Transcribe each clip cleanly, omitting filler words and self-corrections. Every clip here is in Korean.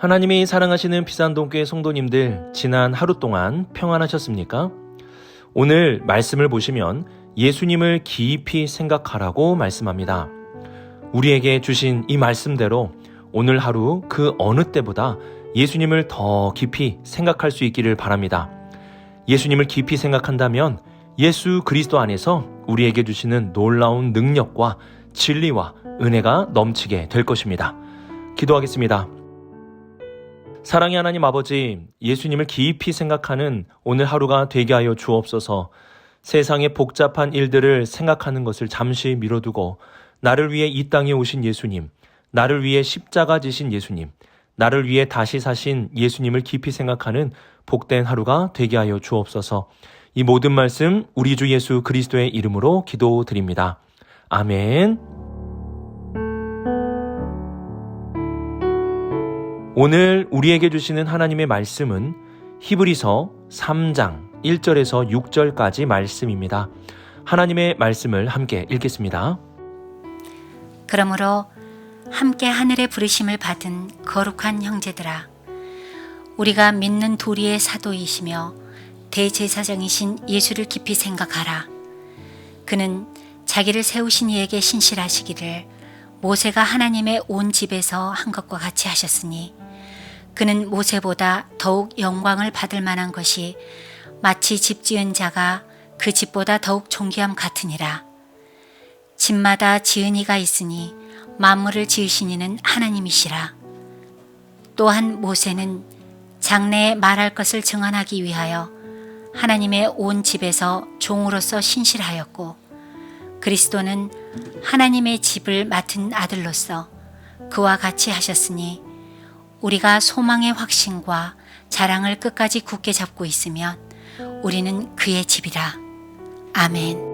하나님이 사랑하시는 비산동교회 성도님들, 지난 하루 동안 평안하셨습니까? 오늘 말씀을 보시면 예수님을 깊이 생각하라고 말씀합니다. 우리에게 주신 이 말씀대로 오늘 하루 그 어느 때보다 예수님을 더 깊이 생각할 수 있기를 바랍니다. 예수님을 깊이 생각한다면 예수 그리스도 안에서 우리에게 주시는 놀라운 능력과 진리와 은혜가 넘치게 될 것입니다. 기도하겠습니다. 사랑의 하나님 아버지, 예수님을 깊이 생각하는 오늘 하루가 되게 하여 주옵소서. 세상의 복잡한 일들을 생각하는 것을 잠시 미뤄두고 나를 위해 이 땅에 오신 예수님, 나를 위해 십자가 지신 예수님, 나를 위해 다시 사신 예수님을 깊이 생각하는 복된 하루가 되게 하여 주옵소서. 이 모든 말씀 우리 주 예수 그리스도의 이름으로 기도드립니다. 아멘. 오늘 우리에게 주시는 하나님의 말씀은 히브리서 3장 1절에서 6절까지 말씀입니다. 하나님의 말씀을 함께 읽겠습니다. 그러므로 함께 하늘의 부르심을 받은 거룩한 형제들아, 우리가 믿는 도리의 사도이시며 대제사장이신 예수를 깊이 생각하라. 그는 자기를 세우신 이에게 신실하시기를 모세가 하나님의 온 집에서 한 것과 같이 하셨으니, 그는 모세보다 더욱 영광을 받을 만한 것이 마치 집 지은 자가 그 집보다 더욱 존귀함 같으니라. 집마다 지은 이가 있으니 만물을 지으신 이는 하나님이시라. 또한 모세는 장래에 말할 것을 증언하기 위하여 하나님의 온 집에서 종으로서 신실하였고, 그리스도는 하나님의 집을 맡은 아들로서 그와 같이 하셨으니, 우리가 소망의 확신과 자랑을 끝까지 굳게 잡고 있으면 우리는 그의 집이라. 아멘.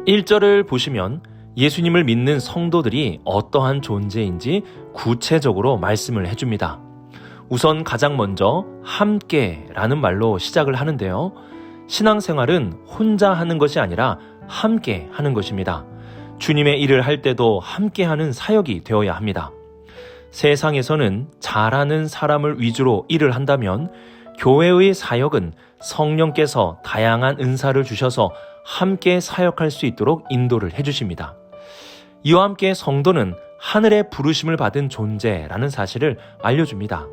(1절을) 보시면 예수님을 믿는 성도들이 어떠한 존재인지 구체적으로 말씀을 해줍니다. 우선 가장 먼저 함께라는 말로 시작을 하는데요. 신앙생활은 혼자 하는 것이 아니라 함께 하는 것입니다. 주님의 일을 할 때도 함께하는 사역이 되어야 합니다. 세상에서는 잘하는 사람을 위주로 일을 한다면 교회의 사역은 성령께서 다양한 은사를 주셔서 함께 사역할 수 있도록 인도를 해주십니다. 이와 함께 성도는 하늘의 부르심을 받은 존재라는 사실을 알려줍니다.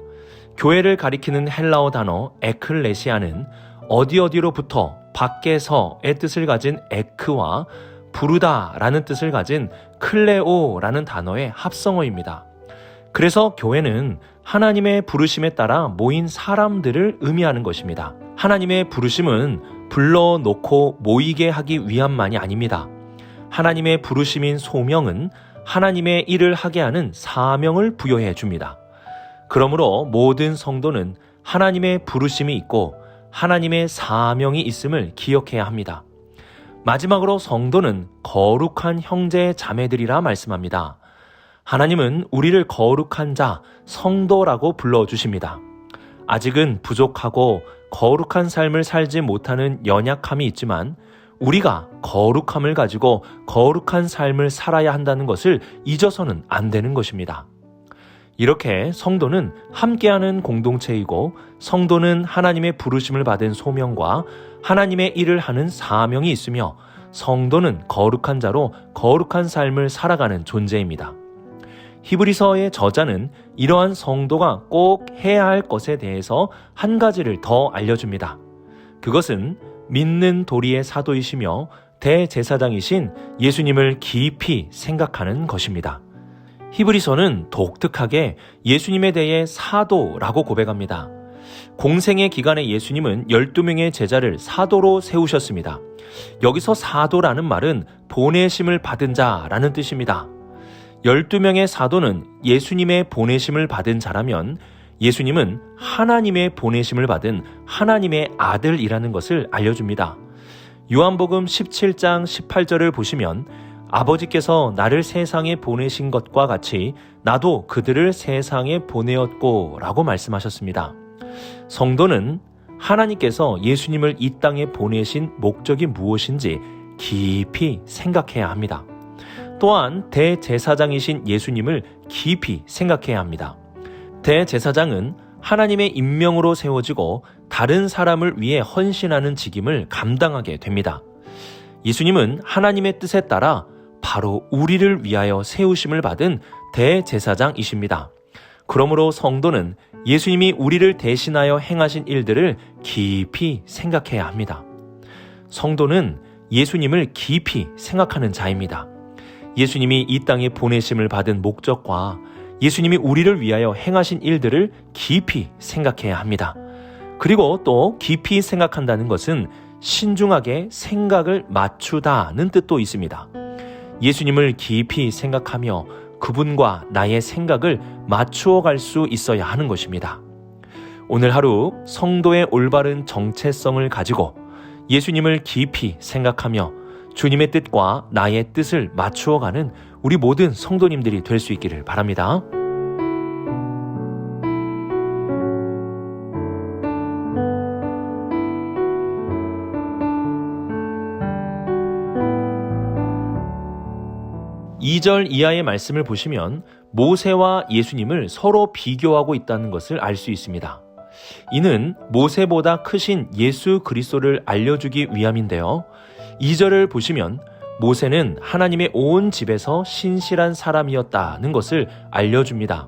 교회를 가리키는 헬라어 단어 에클레시아는 어디로부터 밖에서의 뜻을 가진 에크와 부르다라는 뜻을 가진 클레오라는 단어의 합성어입니다. 그래서 교회는 하나님의 부르심에 따라 모인 사람들을 의미하는 것입니다. 하나님의 부르심은 불러놓고 모이게 하기 위함만이 아닙니다. 하나님의 부르심인 소명은 하나님의 일을 하게 하는 사명을 부여해 줍니다. 그러므로 모든 성도는 하나님의 부르심이 있고 하나님의 사명이 있음을 기억해야 합니다. 마지막으로 성도는 거룩한 형제 자매들이라 말씀합니다. 하나님은 우리를 거룩한 자, 성도라고 불러주십니다. 아직은 부족하고 거룩한 삶을 살지 못하는 연약함이 있지만 우리가 거룩함을 가지고 거룩한 삶을 살아야 한다는 것을 잊어서는 안 되는 것입니다. 이렇게 성도는 함께하는 공동체이고, 성도는 하나님의 부르심을 받은 소명과 하나님의 일을 하는 사명이 있으며, 성도는 거룩한 자로 거룩한 삶을 살아가는 존재입니다. 히브리서의 저자는 이러한 성도가 꼭 해야 할 것에 대해서 한 가지를 더 알려줍니다. 그것은 믿는 도리의 사도이시며 대제사장이신 예수님을 깊이 생각하는 것입니다. 히브리서는 독특하게 예수님에 대해 사도라고 고백합니다. 공생의 기간에 예수님은 12명의 제자를 사도로 세우셨습니다. 여기서 사도라는 말은 보내심을 받은 자라는 뜻입니다. 12명의 사도는 예수님의 보내심을 받은 자라면 예수님은 하나님의 보내심을 받은 하나님의 아들이라는 것을 알려줍니다. 요한복음 17장 18절을 보시면 아버지께서 나를 세상에 보내신 것과 같이 나도 그들을 세상에 보내었고 라고 말씀하셨습니다. 성도는 하나님께서 예수님을 이 땅에 보내신 목적이 무엇인지 깊이 생각해야 합니다. 또한 대제사장이신 예수님을 깊이 생각해야 합니다. 대제사장은 하나님의 임명으로 세워지고 다른 사람을 위해 헌신하는 직임을 감당하게 됩니다. 예수님은 하나님의 뜻에 따라 바로 우리를 위하여 세우심을 받은 대제사장이십니다. 그러므로 성도는 예수님이 우리를 대신하여 행하신 일들을 깊이 생각해야 합니다. 성도는 예수님을 깊이 생각하는 자입니다. 예수님이 이 땅에 보내심을 받은 목적과 예수님이 우리를 위하여 행하신 일들을 깊이 생각해야 합니다. 그리고 또 깊이 생각한다는 것은 신중하게 생각을 맞추다는 뜻도 있습니다. 예수님을 깊이 생각하며 그분과 나의 생각을 맞추어 갈 수 있어야 하는 것입니다. 오늘 하루 성도의 올바른 정체성을 가지고 예수님을 깊이 생각하며 주님의 뜻과 나의 뜻을 맞추어 가는 우리 모든 성도님들이 될 수 있기를 바랍니다. (2) 절 이하의 말씀을 보시면 모세와 예수님을 서로 비교하고 있다는 것을 알 수 있습니다. 이는 모세보다 크신 예수 그리스도를 알려주기 위함인데요. 2절을 보시면 모세는 하나님의 온 집에서 신실한 사람이었다는 것을 알려줍니다.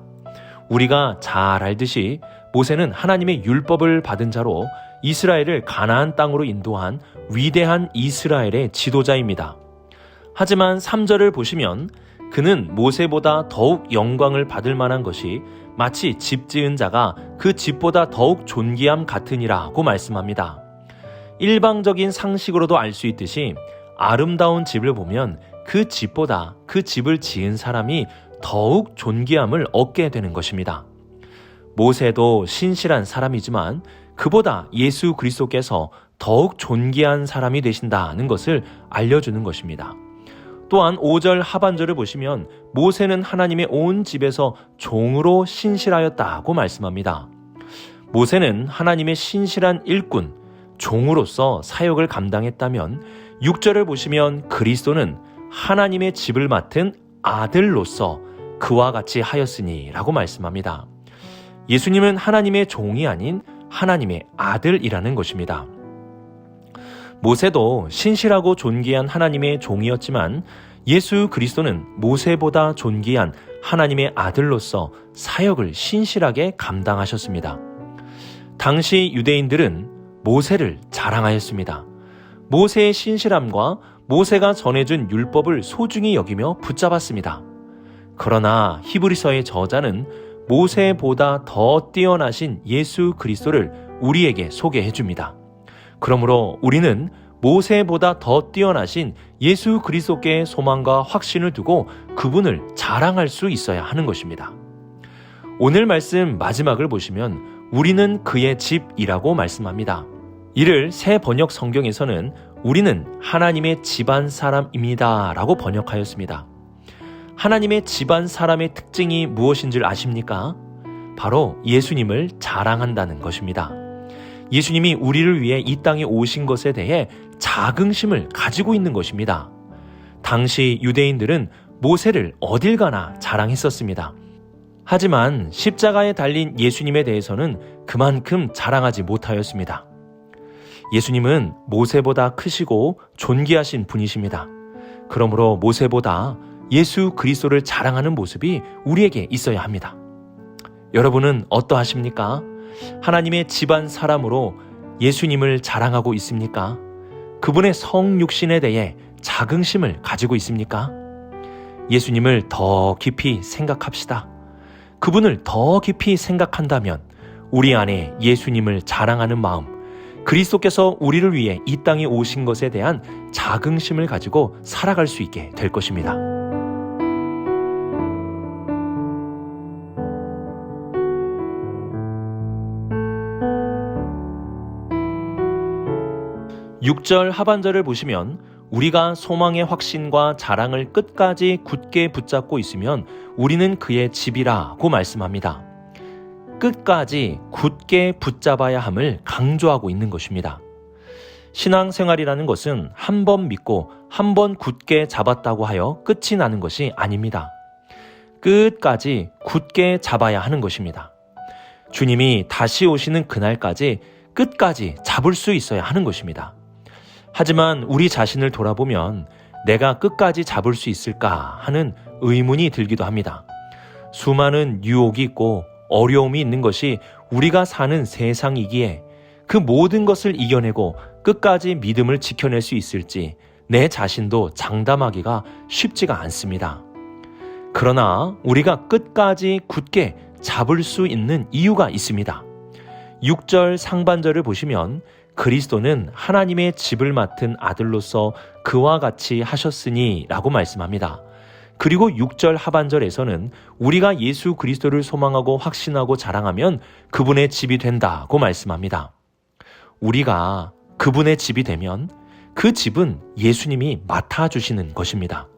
우리가 잘 알듯이 모세는 하나님의 율법을 받은 자로 이스라엘을 가나안 땅으로 인도한 위대한 이스라엘의 지도자입니다. 하지만 3절을 보시면 그는 모세보다 더욱 영광을 받을 만한 것이 마치 집 지은 자가 그 집보다 더욱 존귀함 같으니라고 말씀합니다. 일방적인 상식으로도 알 수 있듯이 아름다운 집을 보면 그 집보다 그 집을 지은 사람이 더욱 존귀함을 얻게 되는 것입니다. 모세도 신실한 사람이지만 그보다 예수 그리스도께서 더욱 존귀한 사람이 되신다는 것을 알려주는 것입니다. 또한 5절 하반절을 보시면 모세는 하나님의 온 집에서 종으로 신실하였다고 말씀합니다. 모세는 하나님의 신실한 일꾼, 종으로서 사역을 감당했다면 6절을 보시면 그리스도는 하나님의 집을 맡은 아들로서 그와 같이 하였으니 라고 말씀합니다. 예수님은 하나님의 종이 아닌 하나님의 아들이라는 것입니다. 모세도 신실하고 존귀한 하나님의 종이었지만 예수 그리스도는 모세보다 존귀한 하나님의 아들로서 사역을 신실하게 감당하셨습니다. 당시 유대인들은 모세를 자랑하였습니다. 모세의 신실함과 모세가 전해준 율법을 소중히 여기며 붙잡았습니다. 그러나 히브리서의 저자는 모세보다 더 뛰어나신 예수 그리스도를 우리에게 소개해 줍니다. 그러므로 우리는 모세보다 더 뛰어나신 예수 그리스도께 소망과 확신을 두고 그분을 자랑할 수 있어야 하는 것입니다. 오늘 말씀 마지막을 보시면 우리는 그의 집이라고 말씀합니다. 이를 새 번역 성경에서는 우리는 하나님의 집안 사람입니다 라고 번역하였습니다. 하나님의 집안 사람의 특징이 무엇인 줄 아십니까? 바로 예수님을 자랑한다는 것입니다. 예수님이 우리를 위해 이 땅에 오신 것에 대해 자긍심을 가지고 있는 것입니다. 당시 유대인들은 모세를 어딜 가나 자랑했었습니다. 하지만 십자가에 달린 예수님에 대해서는 그만큼 자랑하지 못하였습니다. 예수님은 모세보다 크시고 존귀하신 분이십니다. 그러므로 모세보다 예수 그리스도를 자랑하는 모습이 우리에게 있어야 합니다. 여러분은 어떠하십니까? 하나님의 집안 사람으로 예수님을 자랑하고 있습니까? 그분의 성육신에 대해 자긍심을 가지고 있습니까? 예수님을 더 깊이 생각합시다. 그분을 더 깊이 생각한다면 우리 안에 예수님을 자랑하는 마음, 그리스도께서 우리를 위해 이 땅에 오신 것에 대한 자긍심을 가지고 살아갈 수 있게 될 것입니다. (6절) 하반절을 보시면 우리가 소망의 확신과 자랑을 끝까지 굳게 붙잡고 있으면 우리는 그의 집이라고 말씀합니다. 끝까지 굳게 붙잡아야 함을 강조하고 있는 것입니다. 신앙생활이라는 것은 한 번 믿고 한 번 굳게 잡았다고 하여 끝이 나는 것이 아닙니다. 끝까지 굳게 잡아야 하는 것입니다. 주님이 다시 오시는 그날까지 끝까지 잡을 수 있어야 하는 것입니다. 하지만 우리 자신을 돌아보면 내가 끝까지 잡을 수 있을까 하는 의문이 들기도 합니다. 수많은 유혹이 있고 어려움이 있는 것이 우리가 사는 세상이기에 그 모든 것을 이겨내고 끝까지 믿음을 지켜낼 수 있을지 내 자신도 장담하기가 쉽지가 않습니다. 그러나 우리가 끝까지 굳게 잡을 수 있는 이유가 있습니다. 6절 상반절을 보시면 그리스도는 하나님의 집을 맡은 아들로서 그와 같이 하셨으니 라고 말씀합니다. 그리고 6절 하반절에서는 우리가 예수 그리스도를 소망하고 확신하고 자랑하면 그분의 집이 된다고 말씀합니다. 우리가 그분의 집이 되면 그 집은 예수님이 맡아주시는 것입니다.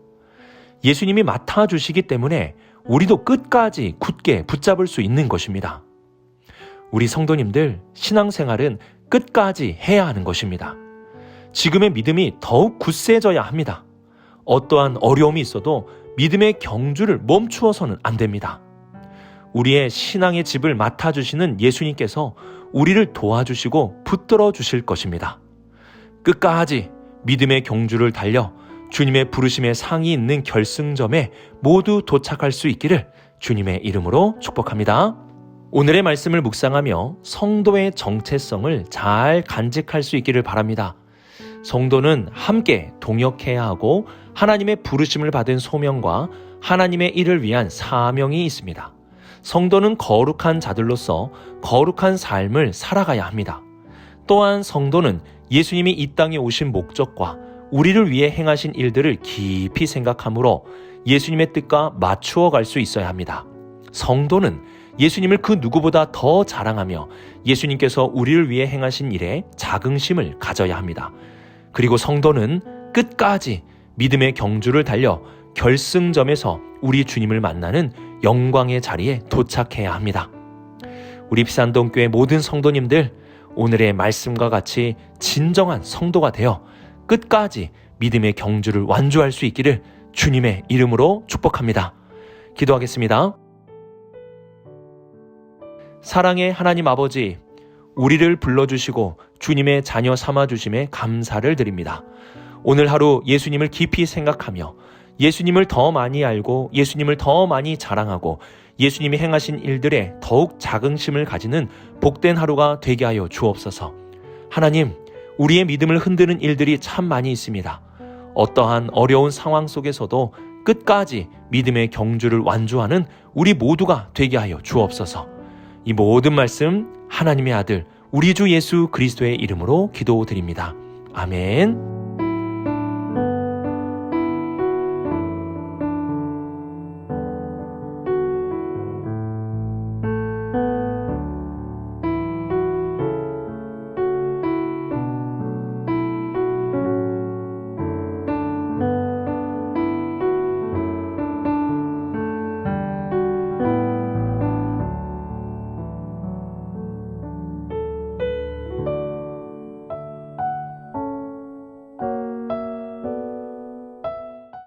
예수님이 맡아주시기 때문에 우리도 끝까지 굳게 붙잡을 수 있는 것입니다. 우리 성도님들, 신앙생활은 끝까지 해야 하는 것입니다. 지금의 믿음이 더욱 굳세져야 합니다. 어떠한 어려움이 있어도 믿음의 경주를 멈추어서는 안 됩니다. 우리의 신앙의 집을 맡아주시는 예수님께서 우리를 도와주시고 붙들어 주실 것입니다. 끝까지 믿음의 경주를 달려 주님의 부르심의 상이 있는 결승점에 모두 도착할 수 있기를 주님의 이름으로 축복합니다. 오늘의 말씀을 묵상하며 성도의 정체성을 잘 간직할 수 있기를 바랍니다. 성도는 함께 동역해야 하고 하나님의 부르심을 받은 소명과 하나님의 일을 위한 사명이 있습니다. 성도는 거룩한 자들로서 거룩한 삶을 살아가야 합니다. 또한 성도는 예수님이 이 땅에 오신 목적과 우리를 위해 행하신 일들을 깊이 생각하므로 예수님의 뜻과 맞추어 갈 수 있어야 합니다. 성도는 예수님을 그 누구보다 더 자랑하며 예수님께서 우리를 위해 행하신 일에 자긍심을 가져야 합니다. 그리고 성도는 끝까지 믿음의 경주를 달려 결승점에서 우리 주님을 만나는 영광의 자리에 도착해야 합니다. 우리 비산동교회 모든 성도님들, 오늘의 말씀과 같이 진정한 성도가 되어 끝까지 믿음의 경주를 완주할 수 있기를 주님의 이름으로 축복합니다. 기도하겠습니다. 사랑의 하나님 아버지, 우리를 불러주시고 주님의 자녀 삼아주심에 감사를 드립니다. 오늘 하루 예수님을 깊이 생각하며 예수님을 더 많이 알고 예수님을 더 많이 자랑하고 예수님이 행하신 일들에 더욱 자긍심을 가지는 복된 하루가 되게 하여 주옵소서. 하나님, 우리의 믿음을 흔드는 일들이 참 많이 있습니다. 어떠한 어려운 상황 속에서도 끝까지 믿음의 경주를 완주하는 우리 모두가 되게 하여 주옵소서. 이 모든 말씀 하나님의 아들 우리 주 예수 그리스도의 이름으로 기도드립니다. 아멘.